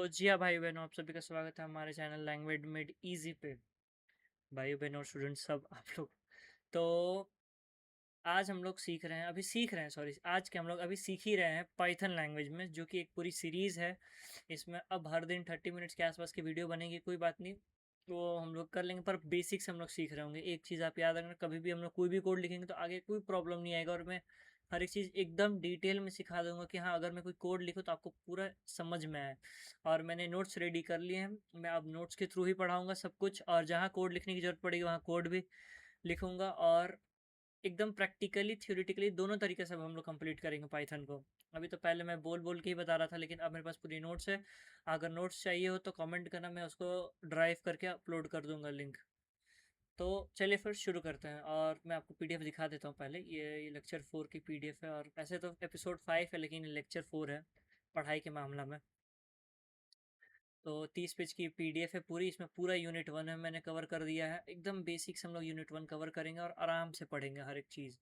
जी हाँ भाई बहनों, आप सभी का स्वागत है हमारे चैनल लैंग्वेज मेड इजी पे। भाई बहनों और स्टूडेंट सब आप लोग। तो आज हम लोग सीख रहे हैं सॉरी, आज के हम लोग अभी सीख ही रहे हैं पाइथन लैंग्वेज में, जो कि एक पूरी सीरीज़ है। इसमें अब हर दिन 30 मिनट्स के आसपास की वीडियो बनेगी, कोई बात नहीं, वो हम लोग कर लेंगे, पर बेसिक्स हम लोग सीख रहे होंगे। एक चीज़ आप याद रखना, कभी भी हम लोग कोई भी कोड लिखेंगे तो आगे कोई प्रॉब्लम नहीं आएगा, और मैं हर एक चीज़ एकदम डिटेल में सिखा दूंगा कि हाँ, अगर मैं कोई कोड लिखूँ तो आपको पूरा समझ में आए। और मैंने नोट्स रेडी कर लिए हैं, मैं अब नोट्स के थ्रू ही पढ़ाऊँगा सब कुछ, और जहाँ कोड लिखने की ज़रूरत पड़ेगी वहाँ कोड भी लिखूँगा। और एकदम प्रैक्टिकली थ्योरेटिकली दोनों तरीके से अब हम लोग कंप्लीट करेंगे पाइथन को। अभी तो पहले मैं बोल बोल के ही बता रहा था, लेकिन अब मेरे पास पूरी नोट्स है। अगर नोट्स चाहिए हो तो कमेंट करना, मैं उसको ड्राइव करके अपलोड कर दूंगा लिंक। तो चलिए फिर शुरू करते हैं, और मैं आपको पीडीएफ दिखा देता हूँ पहले। ये लेक्चर 4 की पीडीएफ है, और ऐसे तो एपिसोड 5 है, लेकिन लेक्चर 4 है पढ़ाई के मामला में। तो 30 पेज की पीडीएफ है पूरी, इसमें पूरा यूनिट 1 है मैंने कवर कर दिया है। एकदम बेसिक से हम लोग यूनिट 1 कवर करेंगे और आराम से पढ़ेंगे हर एक चीज़।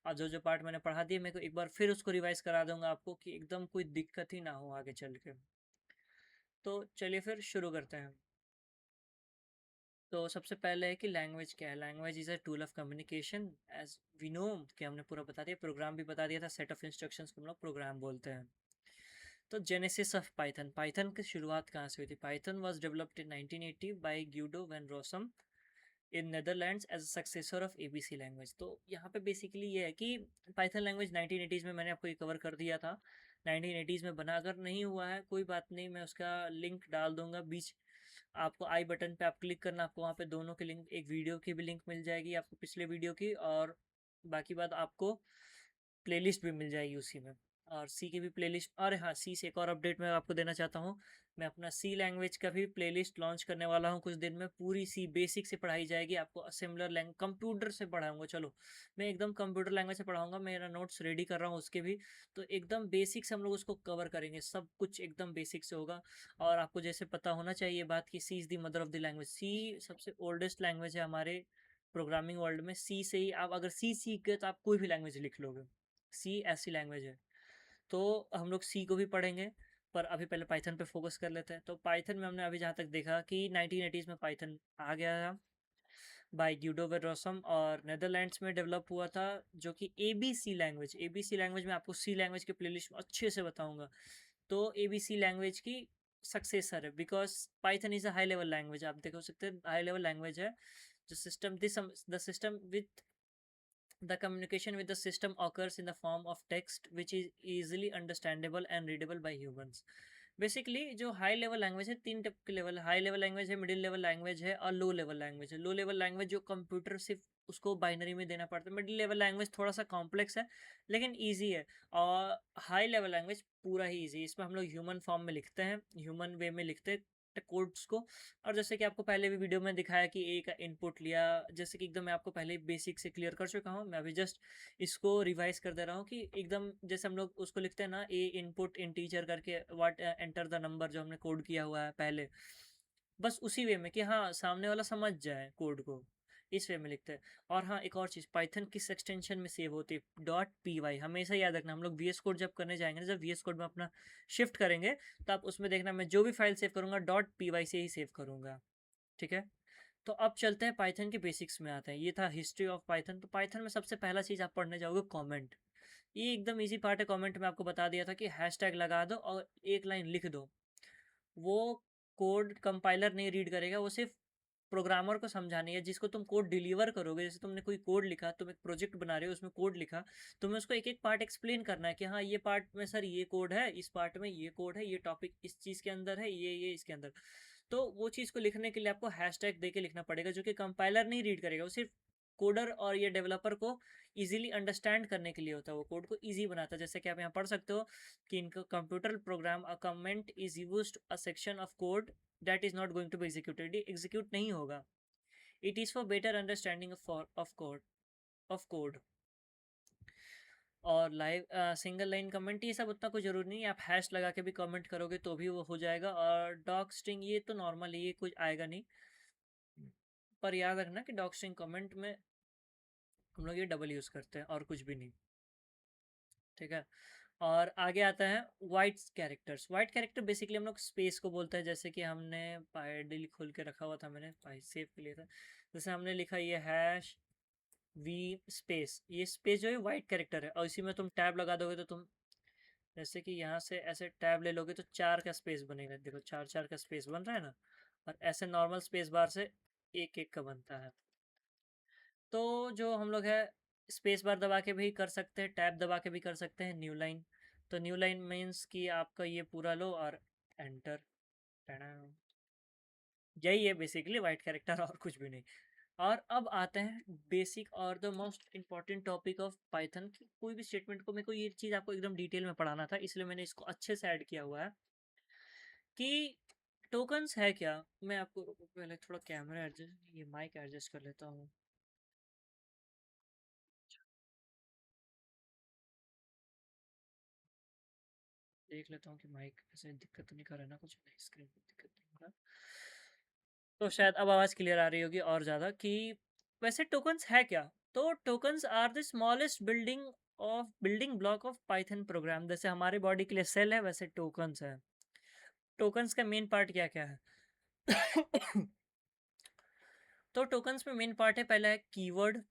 और जो जो पार्ट मैंने पढ़ा दिया, मैं को एक बार फिर उसको रिवाइज करा दूंगा आपको, कि एकदम कोई दिक्कत ही ना हो आगे चल के। तो चलिए फिर शुरू करते हैं। तो सबसे पहले है कि लैंग्वेज क्या है। Language is a tool of communication, as we know, कि हमने पूरा बता दिया, प्रोग्राम भी बता दिया था। सेट ऑफ इंस्ट्रक्शंस को हम लोग प्रोग्राम बोलते हैं। तो जेनेसिस ऑफ पाइथन, पाइथन की शुरुआत कहाँ से हुई थी। Python was developed in 1980 by Guido van Rossum in Netherlands as a successor of ABC language. तो यहाँ पे बेसिकली ये है कि पाइथन लैंग्वेज 1980s में, मैंने आपको ये कवर कर दिया था, 1980s में बना। अगर नहीं हुआ है कोई बात नहीं, मैं उसका लिंक डाल दूंगा बीच, आपको आई बटन पे आप क्लिक करना, आपको वहाँ पे दोनों के लिंक, एक वीडियो की भी लिंक मिल जाएगी आपको, पिछले वीडियो की, और बाकी बात आपको प्लेलिस्ट भी मिल जाएगी उसी में। और सी की भी प्लेलिस्ट, और हाँ, सी से एक और अपडेट मैं आपको देना चाहता हूँ। मैं अपना सी लैंग्वेज का भी प्लेलिस्ट लॉन्च करने वाला हूँ कुछ दिन में। पूरी सी बेसिक से पढ़ाई जाएगी आपको, असेंबलर लैंग्वेज, कंप्यूटर से पढ़ाऊंगा। चलो, मैं एकदम कंप्यूटर लैंग्वेज से पढ़ाऊंगा, मेरा नोट्स रेडी कर रहा हूँ उसके भी। तो एकदम बेसिक से हम लोग उसको कवर करेंगे, सब कुछ एकदम बेसिक से होगा। और आपको जैसे पता होना चाहिए बात, कि C is the mother of the language. C सबसे ओल्डेस्ट लैंग्वेज है हमारे प्रोग्रामिंग वर्ल्ड में। सी से ही आप, अगर सी सीख गए तो आप कोई भी लैंग्वेज लिख लोगे। सी ऐसी लैंग्वेज है। तो हम लोग सी को भी पढ़ेंगे, पर अभी पहले पाइथन पे फोकस कर लेते हैं। तो पाइथन में हमने अभी जहाँ तक देखा कि 1980s में पाइथन आ गया था बाय ग्यूडो वेरोसम, और नेदरलैंड्स में डेवलप हुआ था, जो कि एबीसी लैंग्वेज। एबीसी लैंग्वेज में आपको सी लैंग्वेज के प्लेलिस्ट में अच्छे से बताऊंगा। तो एबीसी लैंग्वेज की सक्सेसर है, because Python is a high level language. आप देख सकते हैं हाई लेवल लैंग्वेज है। जो system this the system with the communication with the system occurs in the form of text which is easily understandable and readable by humans. Basically जो high level language है, तीन type के level, high level language है, middle level language है, और low level language है। Low level language जो computer सिर्फ उसको बाइनरी में देना पड़ता है। मिडिल लेवल लैंग्वेज थोड़ा सा कॉम्प्लेक्स है लेकिन ईजी है। और हाई लेवल लैंग्वेज पूरा ही ईजी है। इसमें हम लोग ह्यूमन फॉर्म में लिखते हैं, ह्यूमन वे में लिखते हैं कोड्स को। और जैसे कि आपको पहले भी वीडियो में दिखाया कि ए का इनपुट लिया, जैसे कि एकदम मैं आपको पहले बेसिक से क्लियर कर चुका हूँ। मैं अभी जस्ट इसको रिवाइज कर दे रहा हूँ, कि एकदम जैसे हम लोग उसको लिखते हैं ना, ए इनपुट इंटीजर करके, व्हाट एंटर द नंबर, जो हमने कोड किया हुआ है पहले, बस उसी वे में, कि हाँ सामने वाला समझ जाए कोड को, इस वे में लिखते हैं। और हाँ, एक और चीज़, पाइथन किस एक्सटेंशन में सेव होती है, डॉट पी वाई। हमेशा याद रखना, हम लोग वी एस कोड जब करने जाएंगे ना, जब वी एस कोड में अपना शिफ्ट करेंगे, तो आप उसमें देखना, मैं जो भी फाइल सेव करूँगा डॉट पी वाई से ही सेव करूँगा। ठीक है। तो अब चलते हैं पाइथन के बेसिक्स में आते हैं। ये था हिस्ट्री ऑफ पाइथन। तो पाइथन में सबसे पहला चीज़ आप पढ़ने जाओगे कमेंट। ये एकदम इजी पार्ट है। कमेंट में आपको बता दिया था कि हैशटैग लगा दो और एक लाइन लिख दो। वो कोड कंपाइलर नहीं रीड करेगा, वो सिर्फ प्रोग्रामर को समझानी है। जिसको तुम कोड डिलीवर करोगे, जैसे तुमने कोई कोड लिखा, तुम एक प्रोजेक्ट बना रहे हो, उसमें कोड लिखा, तुम्हें उसको एक एक पार्ट एक्सप्लेन करना है, कि हाँ ये पार्ट में सर ये कोड है, इस पार्ट में ये कोड है, ये टॉपिक इस चीज़ के अंदर है, ये इसके अंदर। तो वो चीज़ को लिखने के लिए आपको हैशटैग दे के लिखना पड़ेगा, जो कि कंपाइलर नहीं रीड करेगा। वो सिर्फ कोडर और ये डेवलपर को इजीली अंडरस्टैंड करने के लिए होता है। वो कोड को इजी बनाता है। जैसे कि आप यहाँ पढ़ सकते हो कि इनका computer program a comment is used a section of code that is not going to be executed. ये एग्जीक्यूट नहीं होगा। It is for better understanding of code. और लाइव सिंगल लाइन कमेंट ये सब उतना कोई ज़रूरी नहीं है। आप हैश लगा के भी कमेंट करोगे तो भी वो हो जाएगा। और डॉग स्ट्रिंग ये तो नॉर्मल है, ये कुछ आएगा नहीं। पर याद रखना कि डॉग स्ट्रिंग कमेंट में हम लोग ये डबल यूज़ करते हैं और कुछ भी नहीं। ठीक है। और आगे आता है white characters. White character basically हम लोग स्पेस को बोलते हैं, जैसे कि हमने पाइडिल खोल के रखा हुआ था, मैंने पाई सेव के लिए था। जैसे हमने लिखा ये हैश वी स्पेस, ये स्पेस जो है वाइट कैरेक्टर है, और इसी में तुम टैब लगा दोगे तो तुम जैसे कि यहाँ से ऐसे टैब ले लोगे तो 4 का स्पेस बनेगा, देखो 4 4 का स्पेस बन रहा है ना। और ऐसे नॉर्मल स्पेस बार से एक एक का बनता है। तो जो हम लोग है स्पेस बार दबा के भी कर सकते हैं, टैब दबा के भी कर सकते हैं न्यू लाइन। तो न्यू लाइन मीन्स कि आपका ये पूरा लो और एंटर। यही है बेसिकली वाइट कैरेक्टर, और कुछ भी नहीं। और अब आते हैं बेसिक और the most important topic of Python की। कोई भी स्टेटमेंट को, मेरे को ये चीज़ आपको एकदम डिटेल में पढ़ाना था, इसलिए मैंने इसको अच्छे से ऐड किया हुआ है कि टोकन्स है क्या। मैं आपको पहले थोड़ा कैमरा एडजस्ट, ये माइक एडजस्ट कर लेता हूँ। देख लेता हूँ कि माइक ऐसे दिक्कत तो नहीं कर रहा है ना, कुछ नहीं, स्क्रीन पर दिक्कत नहीं हो रहा। तो शायद अब आवाज़ क्लियर आ रही होगी और ज़्यादा कि वैसे टोकन्स है क्या। तो tokens are the smallest building block of Python program. जैसे हमारे बॉडी के लिए सेल है, वैसे टोकन्स है। टोकन्स का मेन पार्ट क्या क्या है? तो टोकन्स में मेन पार्ट है, पहला है keyword,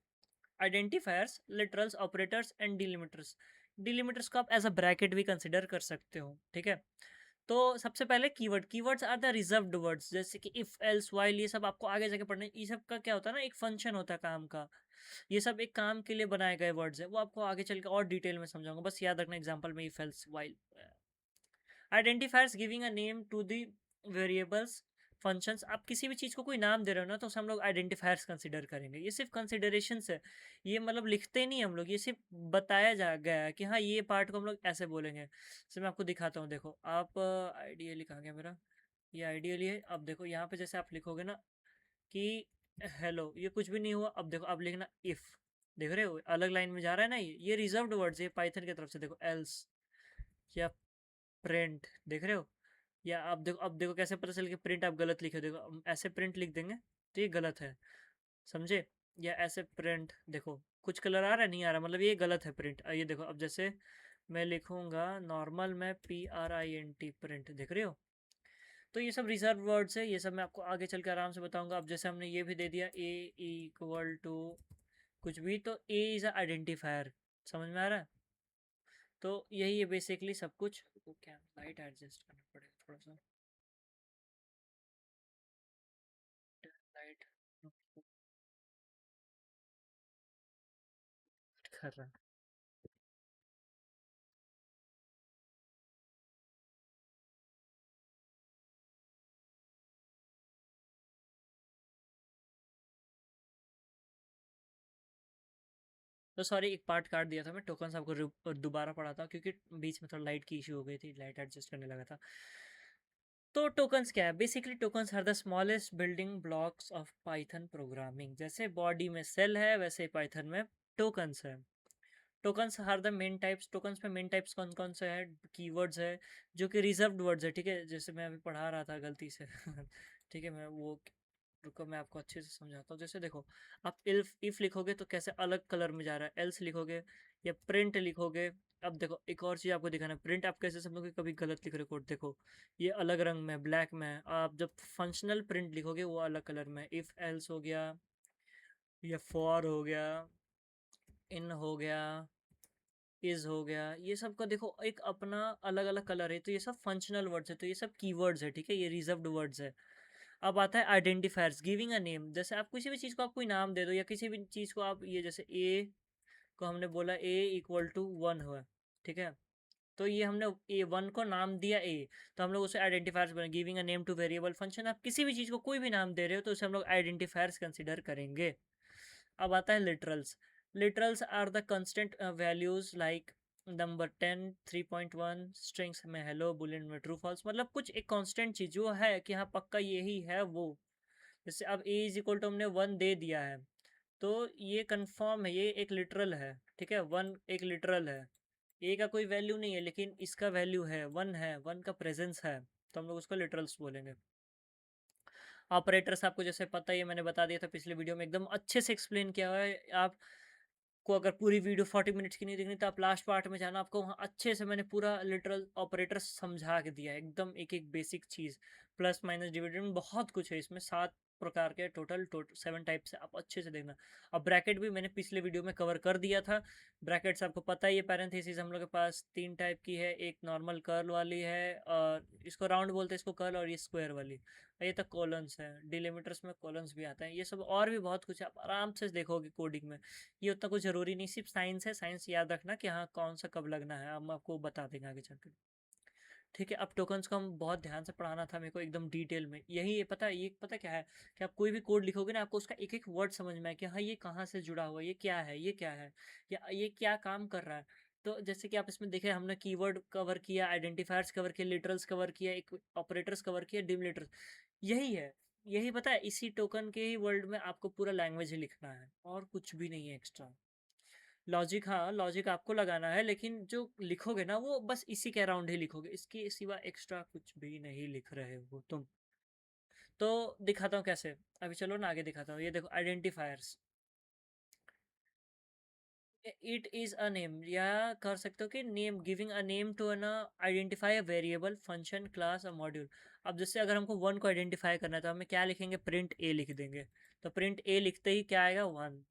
identifiers, literals, operators and delimiters. Delimiters को आप एज अ ब्रैकेट भी कंसिडर कर सकते हो, ठीक है। तो सबसे पहले keyword, keywords are the reserved words, जैसे कि इफ एल्स व्हाइल, ये सब आपको आगे जाके पढ़ना है। ये सब का क्या होता है ना, एक फंक्शन होता है काम का। ये सब एक काम के लिए बनाए गए वर्ड्स है, वो आपको आगे चल के और डिटेल में समझाऊंगा, बस याद रखना एग्जांपल में if else while. Identifiers giving a name to the variables functions. आप किसी भी चीज़ को कोई नाम दे रहे हो ना, तो उसे हम लोग आइडेंटिफायर्स कंसिडर करेंगे। ये सिर्फ कंसिडरेशन है, ये मतलब लिखते नहीं हम लोग, ये सिर्फ बताया जा गया है कि हाँ ये पार्ट को हम लोग ऐसे बोलेंगे। जैसे मैं आपको दिखाता हूँ, देखो आप आइडियली कहाँ गया मेरा, ये आइडियली है। अब देखो यहाँ पे जैसे आप लिखोगे ना कि हेलो, ये कुछ भी नहीं हुआ। अब देखो आप लिखना इफ, देख रहे हो अलग लाइन में जा रहा है ना, ये रिजर्व्ड वर्ड्स है पाइथन की तरफ से। देखो एल्स या प्रिंट, देख रहे हो। या आप देखो, अब देखो कैसे पता चल के प्रिंट आप गलत लिखे हो। देखो हम ऐसे प्रिंट लिख देंगे तो ये गलत है, समझे। या ऐसे प्रिंट, देखो कुछ कलर आ रहा है, नहीं आ रहा, मतलब ये गलत है प्रिंट। ये देखो अब जैसे मैं लिखूंगा नॉर्मल में PRINT प्रिंट, देख रहे हो। तो ये सब रिजर्व वर्ड्स है, ये सब मैं आपको आगे चल के आराम से बताऊंगा। अब जैसे हमने ये भी दे दिया ए इक्वल टू कुछ भी, तो ए इज आइडेंटिफायर, समझ में आ रहा है। तो यही है बेसिकली सब कुछ। तो क्या लाइट एडजस्ट करना पड़ेगा थोड़ा सा, लाइट कर रहा है। तो सॉरी, एक पार्ट काट दिया था मैं, टोकन आपको दोबारा पढ़ा था क्योंकि बीच में थोड़ा लाइट की इशू हो गई थी, लाइट एडजस्ट करने लगा था। तो टोकन्स क्या है, basically tokens are the smallest building blocks of Python programming. जैसे बॉडी में सेल है, वैसे पाइथन में टोकन्स है। Tokens are the main types. Tokens में मेन टाइप्स कौन कौन से हैं, कीवर्ड्स है जो कि रिजर्व्ड वर्ड्स है, ठीक है। जैसे मैं अभी पढ़ा रहा था गलती से ठीक है, मैं वो, रुको मैं आपको अच्छे से समझाता हूँ। जैसे देखो आप इफ लिखोगे तो कैसे अलग कलर में जा रहा है, एल्स लिखोगे या प्रिंट लिखोगे। अब देखो एक और चीज़ आपको दिखाना है, प्रिंट आप कैसे समझोगे, कभी गलत लिख रहे कोड, देखो ये अलग रंग में ब्लैक में है। आप जब फंक्शनल प्रिंट लिखोगे वो अलग कलर में, इफ एल्स हो गया या फॉर हो गया, इन हो गया, इज हो गया, ये सब का देखो एक अपना अलग अलग कलर है। तो ये सब फंक्शनल वर्ड्स है, तो ये सब कीवर्ड्स है, ठीक है, ये रिजर्व्ड वर्ड्स है। अब आता है आइडेंटिफायर्स गिविंग अ नेम। जैसे आप किसी भी चीज़ को आप कोई नाम दे दो, या किसी भी चीज़ को आप, ये जैसे ए को हमने बोला ए इक्वल टू 1 हुआ, ठीक है। तो ये हमने ए 1 को नाम दिया ए, तो हम लोग उसे आइडेंटिफायर्स बना, giving a name two variable function. आप किसी भी चीज़ को कोई भी नाम दे रहे हो तो उसे हम लोग आइडेंटिफायर्स कंसिडर करेंगे। अब आता है literals. Literals are the constant values like number 10, 3.1, strings में हेलो, बुलियन में ट्रू फॉल्स, मतलब कुछ एक कांस्टेंट चीज जो है कि हाँ पक्का यही है वो। जैसे अब ए इज इक्वल टू हमने 1 दे दिया है, तो ये कंफर्म है, ये एक लिटरल है, ठीक है। 1 एक लिटरल है, ए का कोई वैल्यू नहीं है लेकिन इसका वैल्यू है 1, है 1 का प्रेजेंस है, तो हम लोग उसको लिटरल्स बोलेंगे। ऑपरेटर्स आपको जैसे पता ही है, मैंने बता दिया था पिछले वीडियो में, एकदम अच्छे से एक्सप्लेन किया हुआ है। आप आपको अगर पूरी वीडियो 40 मिनट्स की नहीं देखनी तो आप लास्ट पार्ट में जाना, आपको वहाँ अच्छे से मैंने पूरा लिटरल ऑपरेटर समझा के दिया है एकदम, एक एक बेसिक चीज़, प्लस माइनस डिविडेंड बहुत कुछ है इसमें, 7 प्रकार के टोटल 7 टाइप से, आप अच्छे से देखना। अब ब्रैकेट भी मैंने पिछले वीडियो में कवर कर दिया था। ब्रैकेट्स आपको पता ही है, पैरेंथेसिस हम लोग के पास 3 टाइप की है, एक नॉर्मल कर्ल वाली है और इसको राउंड बोलते हैं इसको कर्ल, और ये स्क्वायर वाली, ये तक कॉलम्स है, डिलिमीटर्स में कॉलम्स भी आता है, ये सब और भी बहुत कुछ आप आराम से देखोगे कोडिंग में। ये उतना कुछ ज़रूरी नहीं, सिर्फ साइंस है, साइंस याद रखना कि हाँ कौन सा कब लगना है, हम आपको बता देंगे आगे चल के। ठीक है, अब टोकन्स को हम बहुत ध्यान से पढ़ाना था मेरे को एकदम डिटेल में, यही ये पता क्या है कि आप कोई भी कोड लिखोगे ना, आपको उसका एक एक वर्ड समझ में आए कि हाँ ये कहाँ से जुड़ा हुआ है, ये क्या है, ये क्या है, या ये क्या काम कर रहा है। तो जैसे कि आप इसमें देखे, हमने कीवर्ड कवर किया, आइडेंटिफायर्स कवर किया, लिटरल्स कवर किया, एक ऑपरेटर्स कवर किया, डिलिमिटर्स, यही है। यही पता है, इसी टोकन के ही वर्ल्ड में आपको पूरा लैंग्वेज ही लिखना है और कुछ भी नहीं है एक्स्ट्रा। लॉजिक, हाँ लॉजिक आपको लगाना है, लेकिन जो लिखोगे ना वो बस इसी के अराउंड ही लिखोगे, इसके सिवा एक्स्ट्रा कुछ भी नहीं लिख रहे हो तुम। तो दिखाता हूँ कैसे, अभी चलो ना आगे दिखाता हूँ, ये देखो identifiers, it is a name, या कर सकते हो कि name, giving a name to an identify a variable, function, class, a module. अब जैसे अगर हमको वन को आइडेंटिफाई करना है तो हमें क्या लिखेंगे, प्रिंट ए लिख देंगे, तो प्रिंट ए लिखते ही क्या आएगा, वन।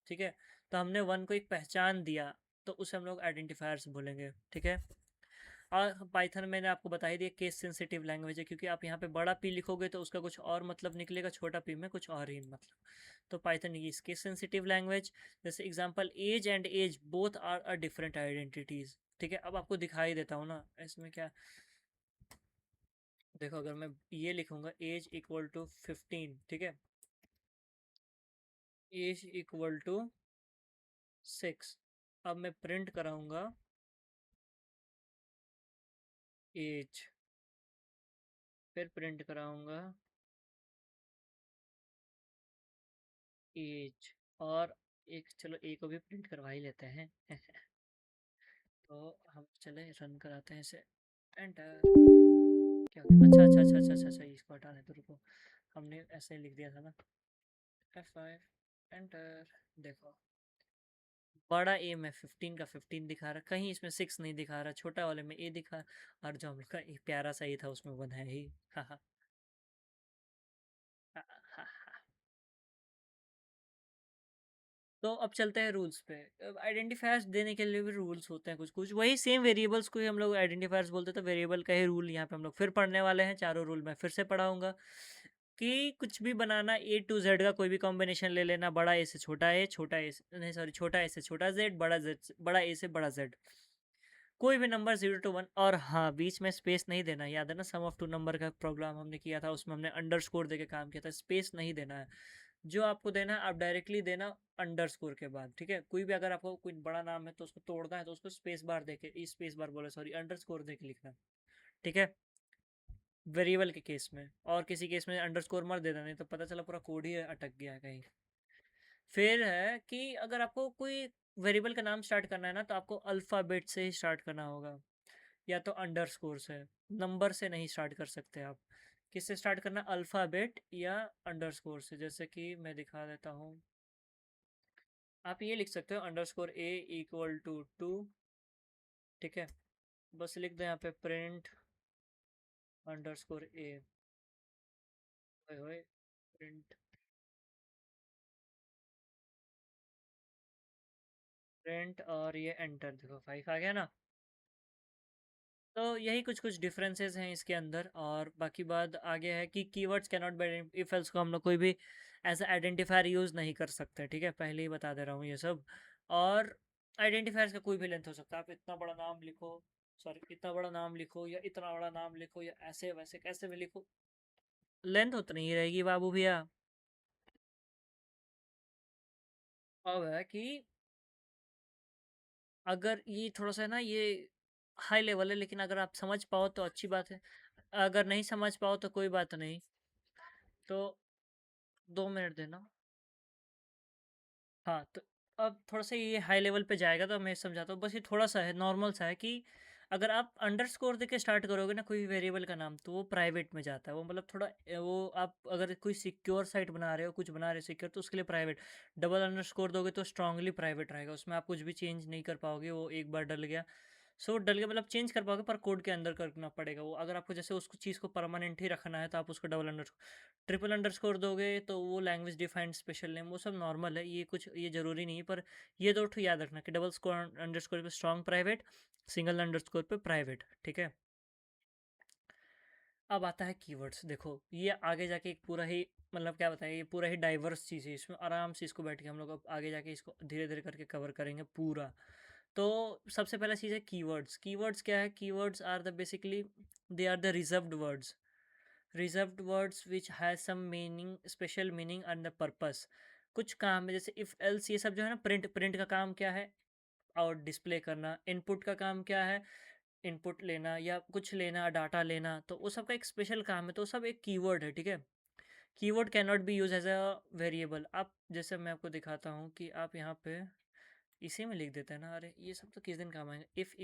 ठीक है, तो हमने वन को एक पहचान दिया, तो उसे हम लोग आइडेंटिफायर्स बोलेंगे। ठीक है, और पाइथन मैंने आपको बता ही दिया केस सेंसिटिव लैंग्वेज है, क्योंकि आप यहाँ पे बड़ा पी लिखोगे तो उसका कुछ और मतलब निकलेगा, छोटा पी में कुछ और ही मतलब। तो Python is case sensitive language. जैसे example, age and age both are a different identities. ठीक है, अब आपको दिखाई देता हूँ ना इसमें क्या, देखो अगर मैं ये लिखूंगा एज इक्वल टू 15, ठीक है, एज इक्वल टू 6, अब मैं प्रिंट कराऊंगा एज, फिर प्रिंट कराऊंगा एज, और एक चलो ए को भी प्रिंट करवा ही लेते हैं तो हम चले रन कराते हैं इसे, एंटर। क्या हो गया? अच्छा अच्छा अच्छा अच्छा अच्छा, इसको हटाने तो रुको, हमने ऐसे लिख दिया था ना, F5, एंटर। देखो बड़ा ए में 15 का 15 दिखा रहा, कहीं इसमें 6 नहीं दिखा रहा, छोटा वाले में ए दिखा, और जो हम लोग का एक प्यारा सा ही था उसमें 1 है ही। हाँ हाँ हाँ हाँ हाँ। तो अब चलते हैं रूल्स पे। आइडेंटिफायर्स देने के लिए भी रूल्स होते हैं कुछ कुछ, वही सेम वेरिएबल्स को ही हम लोग आइडेंटिफायर्स बोलते हैं, तो वेरिएबल का ही रूल यहाँ पे हम लोग फिर पढ़ने वाले हैं, चारों रूल मैं फिर से पढ़ाऊंगा। कि कुछ भी बनाना, ए टू जेड का कोई भी कॉम्बिनेशन ले लेना, बड़ा ए से छोटा ए, छोटा ए से नहीं सॉरी, छोटा ए से छोटा जेड, बड़ा जेड बड़ा ए से बड़ा जेड, कोई भी नंबर 0 to 1, और हाँ बीच में स्पेस नहीं देना, याद है ना सम ऑफ टू नंबर का प्रोग्राम हमने किया था, उसमें हमने अंडरस्कोर देके काम किया था, स्पेस नहीं देना है। जो आपको देना है आप डायरेक्टली देना अंडरस्कोर के बाद। ठीक है, कोई भी अगर आपको कोई बड़ा नाम है तो उसको तोड़ना है तो उसको स्पेस बार देके, स्पेस बार बोले सॉरी, अंडरस्कोर देके लिखना। ठीक है, वेरिएबल के केस में, और किसी केस में अंडरस्कोर मत देना, नहीं तो पता चला पूरा कोड ही अटक गया कहीं। फिर है कि अगर आपको कोई वेरिएबल का नाम स्टार्ट करना है ना, तो आपको अल्फ़ाबेट से ही स्टार्ट करना होगा, या तो अंडरस्कोर से, नंबर से नहीं स्टार्ट कर सकते आप। किससे स्टार्ट करना, अल्फ़ाबेट या अंडरस्कोर से, जैसे कि मैं दिखा देता हूँ। आप ये लिख सकते हो अंडरस्कोर ए इक्वल टू 2। ठीक है, बस लिख दो यहाँ पे प्रिंट अंडरस्कोर ए, प्रिंट प्रिंट, और ये एंटर, देखो 5 आ गया ना। तो यही कुछ कुछ डिफरेंसेस हैं इसके अंदर, और बाकी बात आगे है कि keywords cannot be, if else को हम लोग कोई भी ऐसा आइडेंटिफायर यूज़ नहीं कर सकते। ठीक है, पहले ही बता दे रहा हूँ ये सब। और आइडेंटिफायर्स का कोई भी लेंथ हो सकता है, आप इतना बड़ा नाम लिखो, सॉरी इतना बड़ा नाम लिखो, या इतना बड़ा नाम लिखो, या ऐसे वैसे कैसे भी लिखो, लेंथ उतनी ही रहेगी बाबू भैया। अब है कि अगर ये थोड़ा सा ना ये हाई लेवल है, लेकिन अगर आप समझ पाओ तो अच्छी बात है, अगर नहीं समझ पाओ तो कोई बात नहीं। तो 2 मिनट देना। हाँ, तो अब थोड़ा सा ये हाई लेवल पे जाएगा तो मैं समझाता हूँ, बस ये थोड़ा सा है, नॉर्मल सा है कि अगर आप अंडरस्कोर देके स्टार्ट करोगे ना कोई भी वेरिएबल का नाम, तो वो प्राइवेट में जाता है। वो मतलब थोड़ा वो आप अगर कोई सिक्योर साइट बना रहे हो, कुछ बना रहे हो सिक्योर, तो उसके लिए प्राइवेट। डबल अंडरस्कोर दोगे तो स्ट्रांगली प्राइवेट रहेगा, उसमें आप कुछ भी चेंज नहीं कर पाओगे। वो एक बार डल गया, सो डल गया मतलब चेंज कर पाओगे, पर कोड के अंदर करना पड़ेगा वो। अगर आपको जैसे उसको चीज़ को परमानेंट ही रखना है, तो आप उसको डबल अंडरस्कोर, ट्रिपल अंडरस्कोर दोगे तो वो लैंग्वेज डिफाइंड स्पेशल नेम, वो सब नॉर्मल है। ये कुछ ये ज़रूरी नहीं है, पर ये दो ठो याद रखना कि डबल स्कोर अंडरस्कोर पे स्ट्रॉन्ग प्राइवेट, सिंगल अंडरस्कोर पे प्राइवेट, ठीक है। अब आता है कीवर्ड्स। देखो ये आगे जाके एक पूरा ही मतलब क्या बताएं, ये पूरा ही डाइवर्स चीज़ है। इसमें आराम से इसको बैठ के हम लोग अब आगे जाके इसको धीरे धीरे करके कवर करेंगे पूरा। तो सबसे पहला चीज़ है कीवर्ड्स। कीवर्ड्स क्या है? Keywords are the basically they are the reserved words, reserved words which has some meaning, special meaning and the purpose. कुछ काम है जैसे इफ एल्स, ये सब जो है ना, प्रिंट, प्रिंट का काम क्या है? और डिस्प्ले करना। इनपुट का काम क्या है? इनपुट लेना या कुछ लेना, डाटा लेना, तो वो सब का एक स्पेशल काम है, तो सब एक कीवर्ड है, ठीक है। Keyword can not be use as a variable. आप जैसे मैं आपको दिखाता हूँ कि आप यहाँ पे इसी में लिख देते हैं ना, अरे ये सब तो किस दिन काम आएंगे। इफ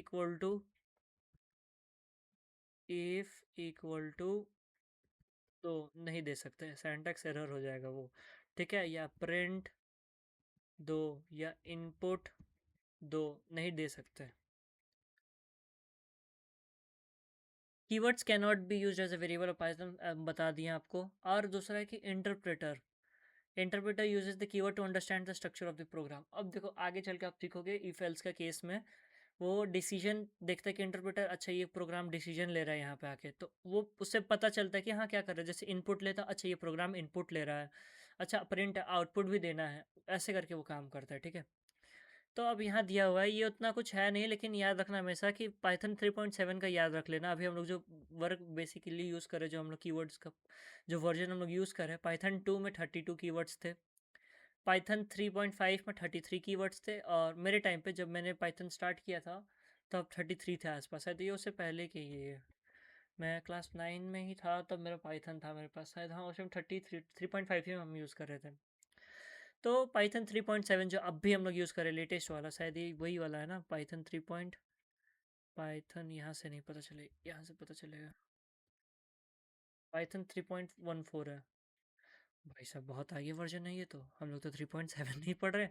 इक्वल टू तो नहीं दे सकते, सिंटैक्स एरर हो जाएगा वो, ठीक है। या प्रिंट दो या इनपुट दो, नहीं दे सकते। Keywords can not be use as a variable of Python, बता दिया आपको। और दूसरा है कि interpreter, interpreter uses the keyword to understand the structure of the program. अब देखो आगे चल के आप सीखोगे इफ एल्स का केस में वो डिसीजन देखता है कि इंटरप्रेटर अच्छा ये प्रोग्राम डिसीजन ले रहा है यहाँ पे आके, तो वो उससे पता चलता है कि हाँ क्या कर रहा है। जैसे इनपुट लेता, अच्छा ये प्रोग्राम इनपुट ले रहा है, अच्छा प्रिंट आउटपुट भी देना है, ऐसे करके वो काम करता है, ठीक है। तो अब यहाँ दिया हुआ है, ये उतना कुछ है नहीं, लेकिन याद रखना हमेशा कि पाइथन 3.7 का याद रख लेना। अभी हम लोग जो वर्क बेसिकली यूज़ करें, जो हम लोग कीवर्ड्स का जो वर्जन हम लोग यूज़ करें, पाइथन 2 में 32 कीवर्ड्स थे, पाइथन 3.5 में 33 कीवर्ड्स थे, और मेरे टाइम पे जब मैंने पाइथन स्टार्ट किया था तब 33 थे आसपास, शायद ये उससे पहले के ही है। मैं क्लास 9 में ही था तब मेरा पाइथन था मेरे पास शायद, हाँ उस टाइम 3.5 ही हम यूज़ कर रहे थे। तो पाइथन 3.7 जो अब भी हम लोग यूज़ करें लेटेस्ट वाला, शायद ये वही वाला है ना, पाइथन 3 पॉइंट, पाइथन यहाँ से नहीं पता चले, यहाँ से पता चलेगा। पाइथन 3.14 है। भाई साहब बहुत आगे वर्जन है ये, तो हम लोग तो 3.7 नहीं पढ़ रहे।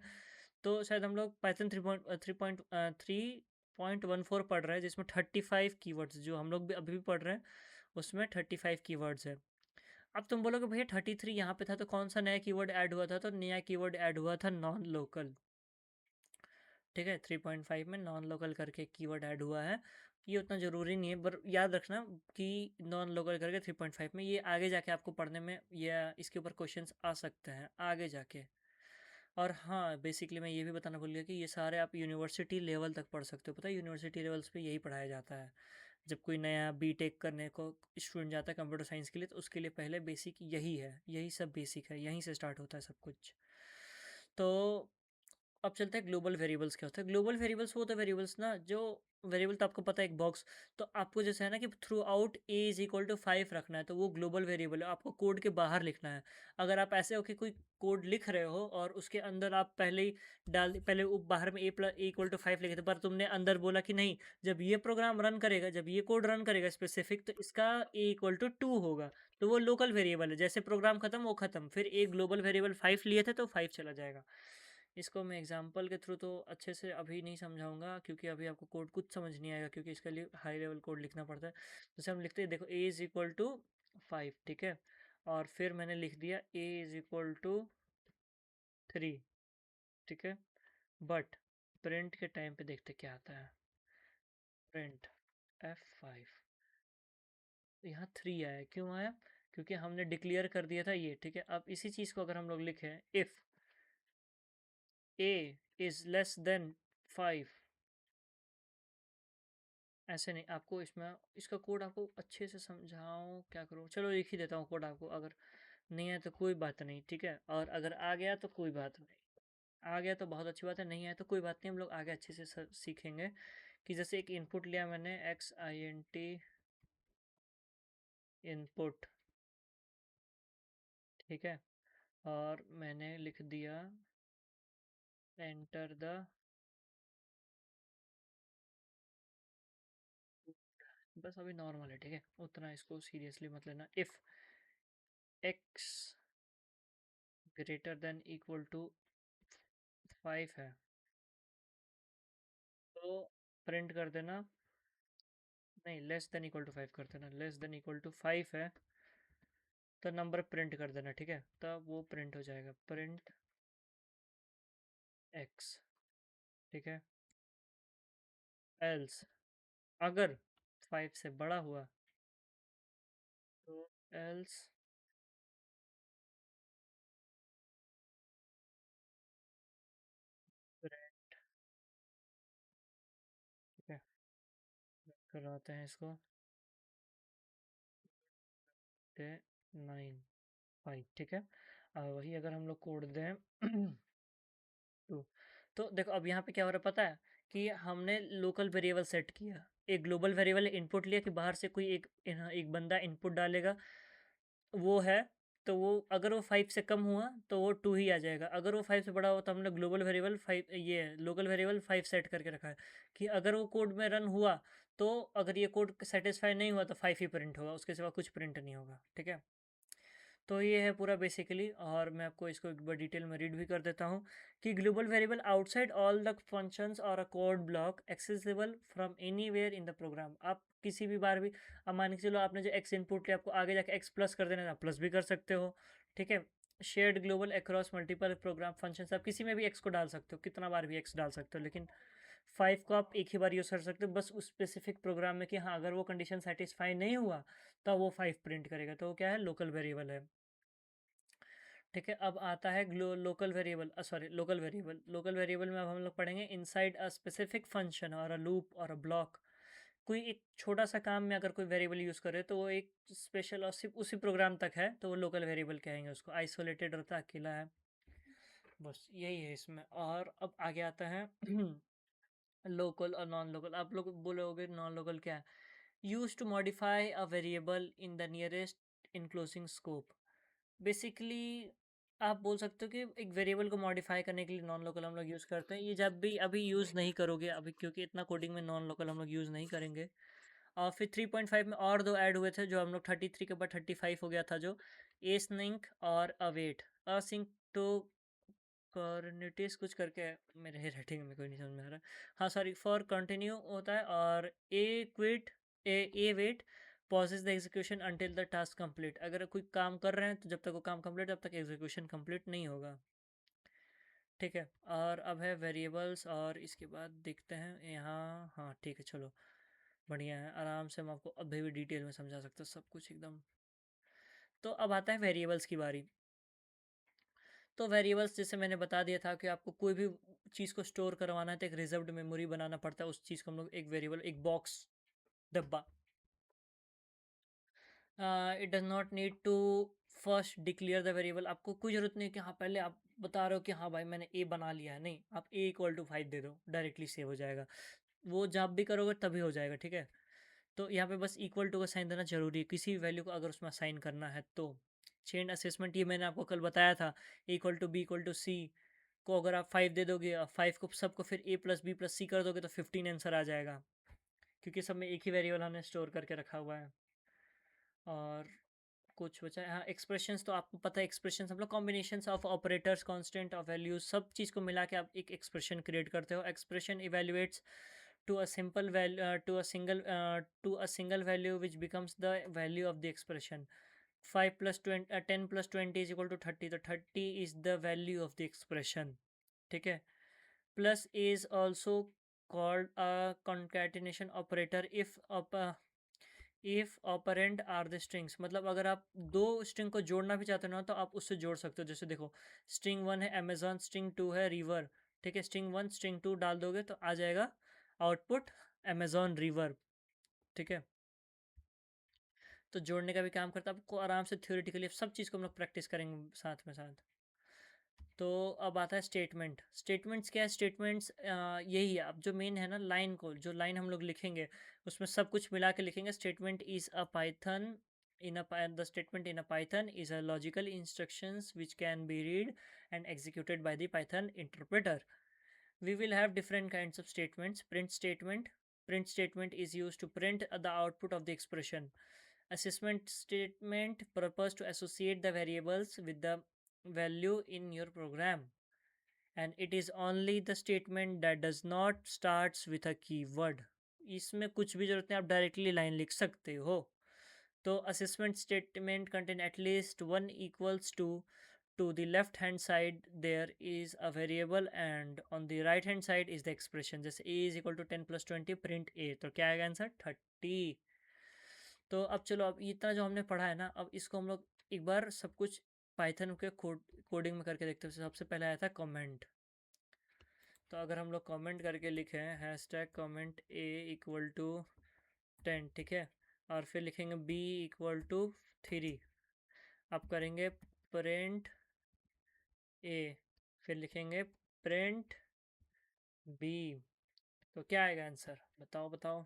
तो शायद हम लोग पाइथन 3.14 पढ़ रहे हैं, जिसमें 35 कीवर्ड्स, जो हम लोग भी अभी भी पढ़ रहे हैं उसमें 35 कीवर्ड्स है। अब तुम बोलोगे भैया 33 यहाँ पे था तो कौन सा नया कीवर्ड ऐड हुआ था? तो नया कीवर्ड ऐड हुआ था नॉन लोकल, ठीक है। 3.5 में नॉन लोकल करके कीवर्ड ऐड हुआ है। ये उतना ज़रूरी नहीं है, पर याद रखना कि नॉन लोकल करके 3.5 में, ये आगे जाके आपको पढ़ने में या इसके ऊपर क्वेश्चंस आ सकते हैं आगे जाके। और हाँ बेसिकली मैं ये भी बताना भूल गया कि ये सारे आप यूनिवर्सिटी लेवल तक पढ़ सकते हो। पता है यूनिवर्सिटी लेवल्स पे यही पढ़ाया जाता है। जब कोई नया बीटेक करने को स्टूडेंट जाता है कंप्यूटर साइंस के लिए, तो उसके लिए पहले बेसिक यही है, यही सब बेसिक है, यहीं से स्टार्ट होता है सब कुछ। तो अब चलते हैं ग्लोबल वेरिएबल्स। क्या होता है ग्लोबल वेरिएबल्स? वो होता है वेरिएबल्स ना, जो वेरिएबल तो आपको पता है एक बॉक्स, तो आपको जैसे है ना कि throughout a is equal to 5 रखना है, तो वो ग्लोबल वेरिएबल है, आपको कोड के बाहर लिखना है। अगर आप ऐसे हो कि कोई कोड लिख रहे हो और उसके अंदर आप पहले ही पहले वो बाहर में ए इक्वल टू 5 लिखे थे, पर तुमने अंदर बोला कि नहीं, जब ये प्रोग्राम रन करेगा, जब ये कोड रन करेगा स्पेसिफिक, तो इसका ए इक्वल टू 2 होगा, तो वो लोकल वेरिएबल है। जैसे प्रोग्राम खत्म वो खत्म, फिर एक ग्लोबल वेरिएबल 5 लिए थे तो 5 चला जाएगा। इसको मैं एग्जांपल के थ्रू तो अच्छे से अभी नहीं समझाऊंगा, क्योंकि अभी आपको कोड कुछ समझ नहीं आएगा, क्योंकि इसके लिए हाई लेवल कोड लिखना पड़ता है। जैसे हम लिखते हैं, देखो ए इज़ इक्वल टू 5, ठीक है, और फिर मैंने लिख दिया ए इज़ इक्वल टू 3, ठीक है। बट प्रिंट के टाइम पे देखते क्या आता है। प्रिंट F5, यहाँ 3 आया, क्यों आया? क्योंकि हमने डिक्लेयर कर दिया था ये, ठीक है। अब इसी चीज़ को अगर हम लोग लिखें, if A is less than 5, ऐसे नहीं, आपको इसमें इसका कोड आपको अच्छे से समझाऊँ क्या करूँ, चलो लिख ही देता हूँ कोड आपको। अगर नहीं है तो कोई बात नहीं, ठीक है, और अगर आ गया तो कोई बात नहीं। आ गया तो बहुत अच्छी बात है, नहीं आया तो कोई बात नहीं, हम लोग आगे अच्छे से सीखेंगे। कि जैसे एक इनपुट लिया मैंने, XINT इनपुट, ठीक है, और मैंने लिख दिया एंटर द बस अभी नॉर्मल है, ठीक है, उतना इसको सीरियसली मत लेना। If x greater than equal to 5 है तो प्रिंट कर देना, नहीं लेस देन इक्वल टू 5 कर देना, लेस देन इक्वल टू 5 है तो नंबर प्रिंट कर देना, ठीक है, तब वो प्रिंट हो जाएगा, प्रिंट x, ठीक है। एल्स अगर 5 से बड़ा हुआ तो एल्स प्रिंट, ठीक है, कराते हैं इसको 9 5, ठीक है। वही अगर हम लोग कोड दें टू, तो देखो अब यहाँ पे क्या हो रहा है पता है, कि हमने लोकल वेरिएबल सेट किया, एक ग्लोबल वेरिएबल इनपुट लिया कि बाहर से कोई एक बंदा इनपुट डालेगा, वो है, तो वो अगर वो 5 से कम हुआ तो वो 2 ही आ जाएगा, अगर वो 5 से बड़ा हुआ तो हमने ग्लोबल वेरिएबल 5, ये लोकल वेरिएबल 5 सेट करके रखा है कि अगर वो कोड में रन हुआ तो अगर ये कोड सेटिस्फाई नहीं हुआ तो 5 ही प्रिंट होगा, उसके सिवा कुछ प्रिंट नहीं होगा, ठीक है। तो ये है पूरा बेसिकली, और मैं आपको इसको एक बार डिटेल में रीड भी कर देता हूँ कि global variable outside all the functions और a code block accessible from anywhere in the program. आप किसी भी बार भी, अब मान के चलो आपने जो एक्स इनपुट लिया, आपको आगे जाके एक्स प्लस कर देना है, आप प्लस भी कर सकते हो, ठीक है। Shared global across multiple program functions, आप किसी में भी एक्स को डाल सकते हो, कितना बार भी एक्स डाल सकते हो, लेकिन 5 को आप एक ही बार यूज़ कर सकते हो बस उस स्पेसिफिक प्रोग्राम में, कि हाँ अगर वो कंडीशन सेटिस्फाई नहीं हुआ तो वो 5 प्रिंट करेगा, तो वो क्या है, लोकल वेरिएबल है, ठीक है। अब आता है local variable, sorry local variable में अब हम लोग पढ़ेंगे इनसाइड अ स्पेसिफिक फंक्शन और अ लूप और अ ब्लॉक। कोई एक छोटा सा काम में अगर कोई वेरिएबल यूज़ करे तो वो एक स्पेशल और सिर्फ उसी प्रोग्राम तक है, तो वो लोकल वेरिएबल कहेंगे उसको, आइसोलेटेड रहता है, अकेला है, बस यही है इसमें। और अब आगे आता है लोकल और नॉन लोकल। आप लोग बोलोगे नॉन लोकल क्या है, use to modify a variable in the nearest enclosing scope. Basically आप बोल सकते हो कि एक वेरिएबल को मॉडिफाई करने के लिए नॉन लोकल हम लोग यूज़ करते हैं, ये जब भी अभी यूज़ नहीं करोगे अभी, क्योंकि इतना कोडिंग में नॉन लोकल हम लोग यूज़ नहीं करेंगे। और फिर 3.5 में और दो ऐड हुए थे, जो हम लोग 33 के बाद 35 हो गया था, जो एसिंक और अवेट, असिंक टू कॉर्निटिस कुछ करके है, मेरे राइटिंग में कोई नहीं समझ में आ रहा। हाँ सॉरी, फॉर कंटिन्यू होता है, और a quit, await pauses the execution until the task complete. अगर कोई काम कर रहे हैं तो जब तक वो काम कंप्लीट, तब तक एग्जीक्यूशन कंप्लीट नहीं होगा, ठीक है। और अब है वेरिएबल्स, और इसके बाद देखते हैं यहाँ, हाँ ठीक है चलो, बढ़िया है, आराम से मैं आपको अभी भी डिटेल में समझा सकता हूँ सब कुछ एकदम। तो अब आता है वेरिएबल्स की बारी। तो वेरिएबल्स जैसे मैंने बता दिया था कि आपको कोई भी चीज़ को स्टोर करवाना है तो एक रिजर्व्ड मेमोरी बनाना पड़ता है, उस चीज़ को हम लोग एक वेरिएबल, एक बॉक्स, डब्बा, it does not need to first declare the variable. आपको कोई ज़रूरत नहीं कि हाँ पहले आप बता रहे हो कि हाँ भाई मैंने ए बना लिया है, नहीं, आप ए इक्वल टू 5 दे दो, डायरेक्टली सेव हो जाएगा, वो जब भी करोगे तभी हो जाएगा, ठीक है। तो यहाँ पे बस इक्वल टू का साइन देना जरूरी है किसी भी वैल्यू को अगर उसमें साइन करना है तो। चेन असेसमेंट ये मैंने आपको कल बताया था, equal to B equal to C को अगर आप 5 दे दोगे और 5 को सबको फिर ए प्लस बी प्लस सी कर दोगे तो 15 आंसर आ जाएगा, क्योंकि सब में एक ही वेरिएबल हमने स्टोर करके रखा हुआ है। और कुछ बचा है, हाँ एक्सप्रेशंस, तो आपको पता है एक्सप्रेशंस हम लोग combinations of operators, constant of values, सब चीज़ को मिला के आप एक एक्सप्रेशन क्रिएट करते हो। Expression evaluates to a simple value to a single value which becomes the value of the expression. 5 plus 20 10 plus 20 is equal to 30, तो 30 is the value of the expression, ठीक है। plus is also called a concatenation operator if operand are the strings। मतलब अगर आप दो string को जोड़ना भी चाहते हो ना तो आप उससे जोड़ सकते हो, जैसे देखो स्ट्रिंग 1 है अमेजॉन, स्ट्रिंग 2 है रिवर, ठीक है, स्ट्रिंग 1 स्ट्रिंग 2 डाल दोगे तो आ जाएगा आउटपुट अमेजॉन रिवर, ठीक है। तो जोड़ने का भी काम करता है, आपको आराम से थ्योरेटिकली सब चीज़ को हम लोग प्रैक्टिस करेंगे साथ में साथ। तो अब आता है स्टेटमेंट। स्टेटमेंट्स क्या है, स्टेटमेंट्स यही है, अब जो मेन है ना लाइन को, जो लाइन हम लोग लिखेंगे उसमें सब कुछ मिला के लिखेंगे। Statement is a Python the statement in a python is a logical instructions which can be read and executed by the python interpreter. We will have different kinds of statements: print statement, print statement is used to print the output of the expression. Assessment statement purpose to associate the variables with the value in your program, and it is only the statement that does not starts with a keyword. इसमें कुछ भी जरूरत नहीं, आप directly line लिख सकते हो. तो assessment statement contain at least one equals to the left hand side there is a variable and on the right hand side is the expression. जैसे a is equal to 10 plus 20 print a, तो क्या आएगा answer 30. तो अब चलो, अब इतना जो हमने पढ़ा है ना, अब इसको हम लोग एक बार सब कुछ पाइथन के कोडिंग में करके देखते हैं. सबसे पहले आया था कमेंट. तो अगर हम लोग कमेंट करके लिखें hashtag comment a equal to 10, ठीक है, और फिर लिखेंगे b इक्वल टू 3. अब करेंगे प्रिंट a, फिर लिखेंगे प्रिंट b, तो क्या आएगा आंसर, बताओ बताओ.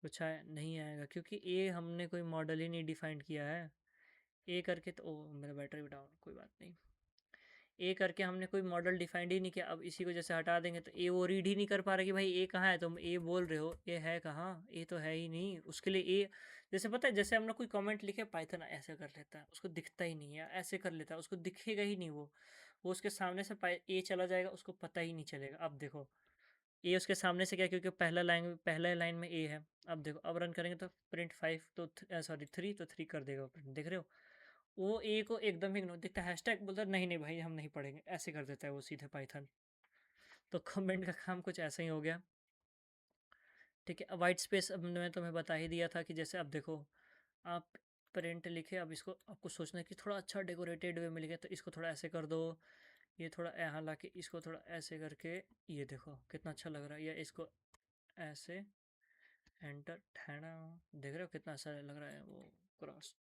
कुछ नहीं आएगा, क्योंकि a हमने कोई मॉडल ही नहीं डिफाइन किया है. ए करके तो ओ मेरा बैटरी भी डाउन, कोई बात नहीं. ए करके हमने कोई मॉडल डिफाइंड ही नहीं किया. अब इसी को जैसे हटा देंगे तो ए वो रीड ही नहीं कर पा रहा कि भाई ए कहाँ है. तुम ए बोल रहे हो, ए है कहाँ, ए तो है ही नहीं. उसके लिए ए, जैसे पता है, जैसे हम लोग कोई कमेंट लिखे पाइथन ऐसे कर लेता है, उसको दिखता ही नहीं है. ऐसे कर लेता है, उसको दिखेगा ही नहीं. वो उसके सामने से ए चला जाएगा, उसको पता ही नहीं चलेगा. अब देखो ए उसके सामने से क्या, क्योंकि पहला लाइन में ए है. अब देखो, अब रन करेंगे तो प्रिंट 5 तो सॉरी 3, तो 3 कर देगा प्रिंट. देख रहे हो, वो ए को एकदम इग्नोर दिखता है. हैशटैग बोलता है नहीं नहीं भाई हम नहीं पढ़ेंगे, ऐसे कर देता है वो सीधे पाइथन. तो कमेंट का काम कुछ ऐसा ही हो गया. ठीक है, वाइट स्पेस अब मैं तुम्हें बता ही दिया था कि जैसे अब देखो, आप प्रिंट लिखे, अब इसको आपको सोचना है कि थोड़ा अच्छा डेकोरेटेड वे में लिखे, तो इसको थोड़ा ऐसे कर दो. ये थोड़ा यहाँ ला के इसको थोड़ा ऐसे करके, ये देखो कितना अच्छा लग रहा है. या इसको ऐसे एंटर ठहरा, देख रहे हो कितना अच्छा लग रहा है वो क्रॉस.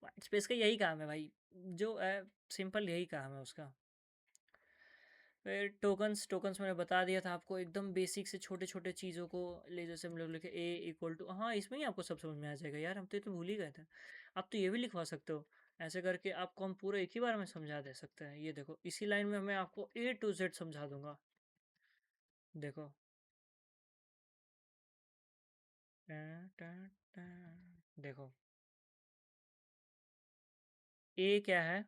वाइट स्पेस का यही काम है भाई, जो है सिंपल यही काम है उसका. फिर टोकन्स, मैंने बता दिया था आपको, एकदम बेसिक से छोटे छोटे चीज़ों को ले, जैसे हम लोग लिखे ए इक्वल टू, हाँ इसमें ही आपको सब समझ में आ जाएगा यार, हम तो भूल ही गए थे. आप तो ये भी लिखवा सकते हो. ऐसे करके आपको हम पूरा एक ही बार में समझा दे सकते हैं. ये देखो, इसी लाइन में मैं आपको A to Z समझा दूंगा. देखो देखो ए क्या है,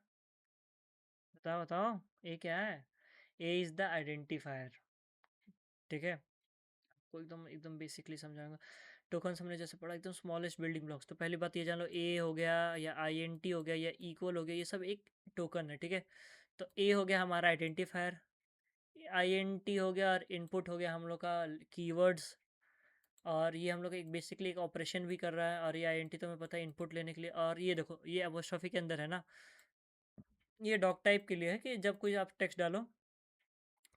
बताओ बताओ. ए क्या है, ए इज़ द आइडेंटिफायर. ठीक है, आपको एकदम एकदम बेसिकली समझाऊंगा. टोकन्स हमने जैसे पढ़ा, एकदम स्मॉलेस्ट बिल्डिंग ब्लॉक्स. तो पहली बात ये जान लो, ए हो गया या आई एन टी हो गया या इक्वल हो गया, ये सब एक टोकन है. ठीक है, तो ए हो गया हमारा आइडेंटिफायर, आई एन टी हो गया और इनपुट हो गया हम लोग का कीवर्ड्स. और ये हम लोग एक बेसिकली एक ऑपरेशन भी कर रहा है, और ये आई एन टी तो हमें पता है इनपुट लेने के लिए. और ये देखो, ये अपोस्ट्रोफी के अंदर है ना, ये डॉक टाइप के लिए है कि जब कोई आप टेक्स्ट डालो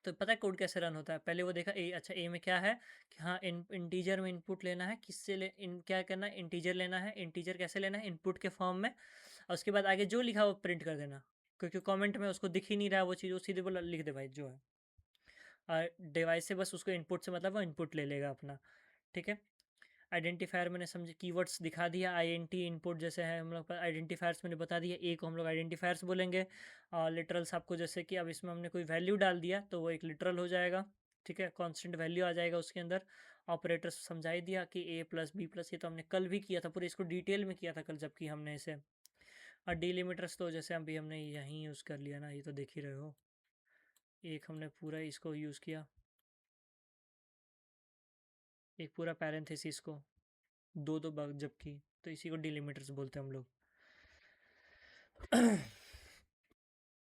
तो पता है कोड कैसे रन होता है. पहले वो देखा ए, अच्छा ए में क्या है कि हाँ इंटीजर में इनपुट लेना है, किससे क्या करना है, इंटीजर लेना है. इंटीजर कैसे लेना है, इनपुट के फॉर्म में. और उसके बाद आगे जो लिखा वो प्रिंट कर देना, क्योंकि कमेंट में उसको दिख ही नहीं रहा वो चीज़, वो सीधे बोला लिख दे भाई जो है. और डिवाइस से बस उसको इनपुट से मतलब वो इनपुट ले लेगा अपना. ठीक है, आइडेंटिफायर मैंने समझे, कीवर्ड्स दिखा दिया. आईएनटी इनपुट जैसे है हम लोग पर, आइडेंटिफायर्स मैंने बता दिया. ए को हम लोग आइडेंटिफायर्स बोलेंगे. और लिटरल्स आपको, जैसे कि अब इसमें हमने कोई वैल्यू डाल दिया तो वो एक लिटरल हो जाएगा. ठीक है, कांस्टेंट वैल्यू आ जाएगा उसके अंदर. ऑपरेटर्स समझा ही दिया कि ए प्लस बी प्लस, ये तो हमने कल भी किया था, पूरे इसको डिटेल में किया था कल जबकि हमने इसे. और डिलिमिटर्स तो जैसे अभी हमने यहीं यूज़ कर लिया ना, ये तो देख ही रहे हो. एक हमने पूरा इसको यूज़ किया, एक पूरा पैरेंथेसिस को, दो दो बार जबकि, तो इसी को डिलिमिटर्स बोलते हैं हम लोग.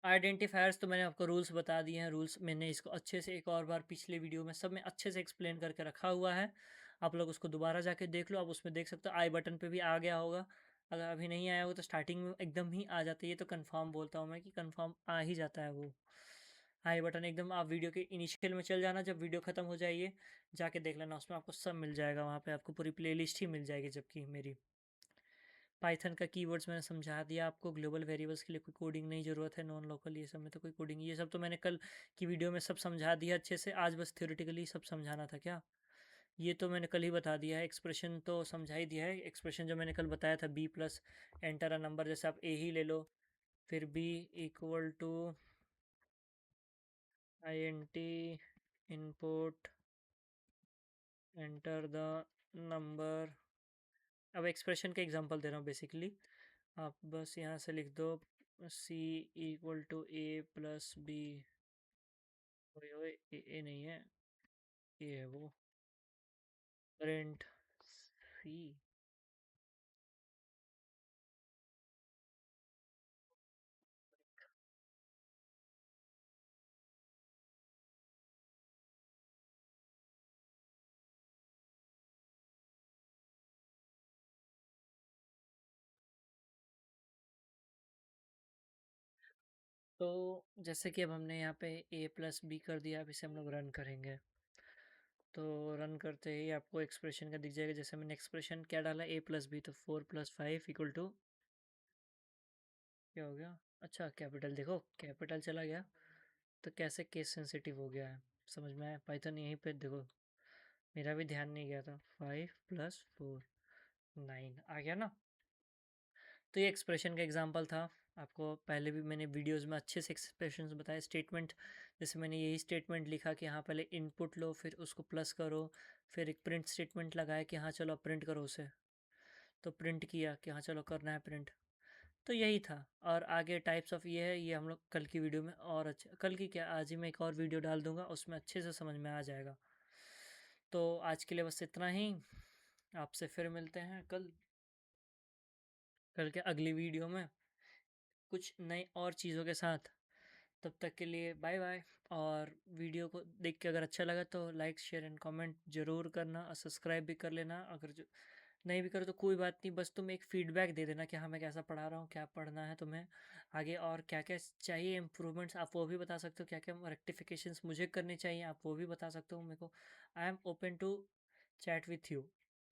आइडेंटिफायर्स तो मैंने आपको रूल्स बता दिए हैं. रूल्स मैंने इसको अच्छे से एक और बार पिछले वीडियो में सब में अच्छे से एक्सप्लेन करके रखा हुआ है. आप लोग उसको दोबारा जाके देख लो, आप उसमें देख सकते हो. आई बटन पे भी आ गया होगा, अगर अभी नहीं आया हो तो स्टार्टिंग में एकदम ही आ जाता है. ये तो कंफर्म बोलता हूँ मैं कि कंफर्म आ ही जाता है वो आई बटन एकदम. आप वीडियो के इनिशियल में चल जाना, जब वीडियो ख़त्म हो जाइए जाके देख लेना, उसमें आपको सब मिल जाएगा. वहाँ पे आपको पूरी प्लेलिस्ट ही मिल जाएगी. जबकि मेरी पाइथन का कीवर्ड्स मैंने समझा दिया आपको. ग्लोबल वेरिएबल्स के लिए कोई कोडिंग नहीं ज़रूरत है. नॉन लोकल ये सब में तो कोई कोडिंग, ये सब तो मैंने कल की वीडियो में सब समझा दिया अच्छे से. आज बस थ्योरेटिकली सब समझाना था क्या, ये तो मैंने कल ही बता दिया है. एक्सप्रेशन तो समझा ही दिया है. एक्सप्रेशन जो मैंने कल बताया था, b plus enter a number, जैसे आप ए ही ले लो, फिर b equal to I N T input enter the number. अब एक्सप्रेशन के एग्जांपल दे रहा हूँ बेसिकली। आप बस यहाँ से लिख दो c equal to a plus b. ओए ए नहीं है, ये है वो। Print c। तो जैसे कि अब हमने यहाँ पे a प्लस बी कर दिया, अब इसे हम लोग रन करेंगे। तो रन करते ही आपको एक्सप्रेशन का दिख जाएगा। जैसे मैंने एक्सप्रेशन क्या डाला, a प्लस बी, तो 4 + 5 इक्वल टू क्या हो गया? अच्छा, कैपिटल देखो, कैपिटल चला गया। तो कैसे केस सेंसिटिव हो गया है, समझ में आया? पाइथन यहीं पे देखो, मेरा भी ध्यान नहीं गया था। 5 + 4 9 आ गया ना। तो ये एक्सप्रेशन का एग्जांपल था। आपको पहले भी मैंने वीडियोस में अच्छे से एक्सप्रेशंस बताए। स्टेटमेंट, जैसे मैंने यही स्टेटमेंट लिखा कि हाँ पहले इनपुट लो, फिर उसको प्लस करो, फिर एक प्रिंट स्टेटमेंट लगाया कि हाँ चलो प्रिंट करो उसे। तो प्रिंट किया कि हाँ चलो करना है प्रिंट। तो यही था। और आगे टाइप्स ऑफ ये है, ये हम लोग कल की वीडियो में और अच्छे, कल की क्या, आज ही मैं एक और वीडियो डाल दूंगा, उसमें अच्छे से समझ में आ जाएगा। तो आज के लिए बस इतना ही। आपसे फिर मिलते हैं कल, कल के अगली वीडियो में कुछ नई और चीज़ों के साथ। तब तक के लिए बाय बाय। और वीडियो को देख के अगर अच्छा लगा तो लाइक शेयर एंड कमेंट ज़रूर करना, और सब्सक्राइब भी कर लेना। अगर जो नहीं भी करो तो कोई बात नहीं, बस तुम एक फीडबैक दे देना कि हाँ मैं कैसा पढ़ा रहा हूँ, क्या पढ़ना है तुम्हें आगे, और क्या क्या चाहिए इम्प्रूवमेंट्स, आप वो भी बता सकते हो। क्या क्या रेक्टिफिकेशंस मुझे करने चाहिए, आप वो भी बता सकते हो मेरे को। I am open to chat with you.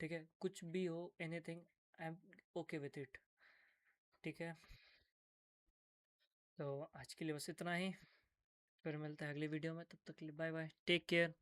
ठीक है, कुछ भी हो, anything, I am okay with it. ठीक है, तो आज के लिए बस इतना ही। फिर मिलते हैं अगली वीडियो में, तब तक के लिए बाय बाय, टेक केयर।